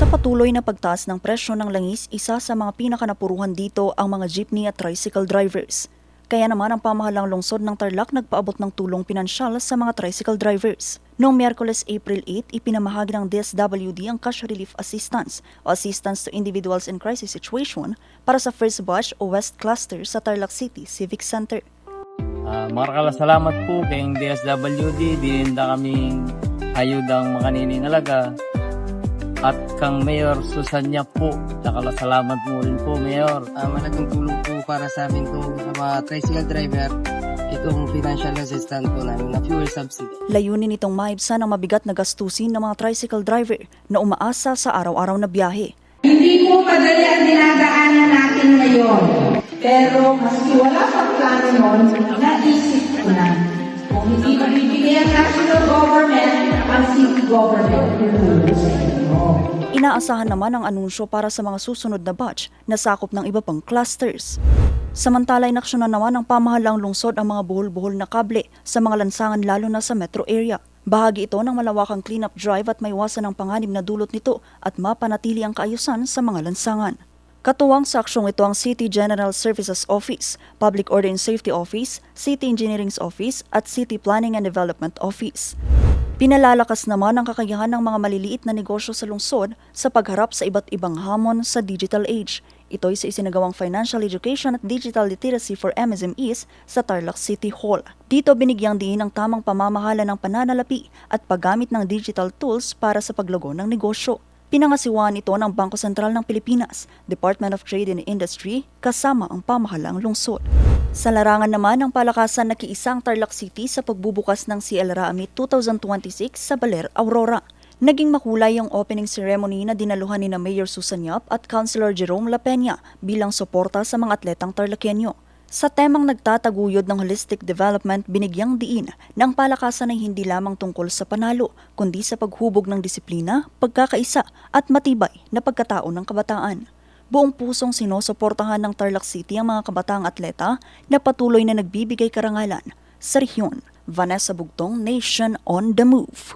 Sa patuloy na pagtaas ng presyo ng langis, isa sa mga pinakanapuruhan dito ang mga jeepney at tricycle drivers. Kaya naman ang pamahalang lungsod ng Tarlac nagpaabot ng tulong pinansyal sa mga tricycle drivers. Noong Miyerkules, April 8, ipinamahagi ng DSWD ang Cash Relief Assistance o Assistance to Individuals in Crisis Situation para sa First Batch o West Cluster sa Tarlac City Civic Center. Maraming salamat po kay DSWD, dininda kaming ayudang makaniningalaga. At kang Mayor Susanya po, salamat mo rin po, Mayor. Malaking tulong po para sa amin to sa mga tricycle driver, itong financial assistance po namin na fuel subsidy. Layunin nitong maibsan ang mabigat na gastusin ng mga tricycle driver na umaasa sa araw-araw na biyahe. Hindi po madali ang dinadaanan natin ngayon. Pero maski wala pang plano nun, naisip ko na. Kung hindi mabibigay ang national government, ang city government tutulong sa inyo. Inaasahan naman ang anunsyo para sa mga susunod na batch na sakop ng iba pang clusters. Samantala, inaksyonan naman ng pamahalang lungsod ang mga buhol-buhol na kable sa mga lansangan lalo na sa metro area. Bahagi ito ng malawakang cleanup drive at maiwasan ang panganib na dulot nito at mapanatili ang kaayusan sa mga lansangan. Katuwang sa aksyong ito ang City General Services Office, Public Order and Safety Office, City Engineering's Office at City Planning and Development Office. Pinalalakas naman ang kakayahan ng mga maliliit na negosyo sa lungsod sa pagharap sa iba't ibang hamon sa digital age. Ito'y sa isinagawang Financial Education at Digital Literacy for MSMEs sa Tarlac City Hall. Dito binigyang diin ang tamang pamamahala ng pananalapi at paggamit ng digital tools para sa paglago ng negosyo. Pinangasiwaan ito ng Bangko Sentral ng Pilipinas, Department of Trade and Industry, kasama ang pamahalang lungsod. Sa larangan naman ng palakasan, nakiisa ang Tarlac City sa pagbubukas ng CL Raamit 2026 sa Baler, Aurora. Naging makulay ang opening ceremony na dinaluhan ni Mayor Susan Yap at Councilor Jerome La Peña bilang suporta sa mga atletang Tarlacenyo. Sa temang nagtataguyod ng holistic development, binigyang diin ng palakasan ay hindi lamang tungkol sa panalo, kundi sa paghubog ng disiplina, pagkakaisa at matibay na pagkatao ng kabataan. Buong pusong sinusuportahan ng Tarlac City ang mga kabataang atleta na patuloy na nagbibigay karangalan sa rehiyon. Vanessa Bugtong, Nation on the Move.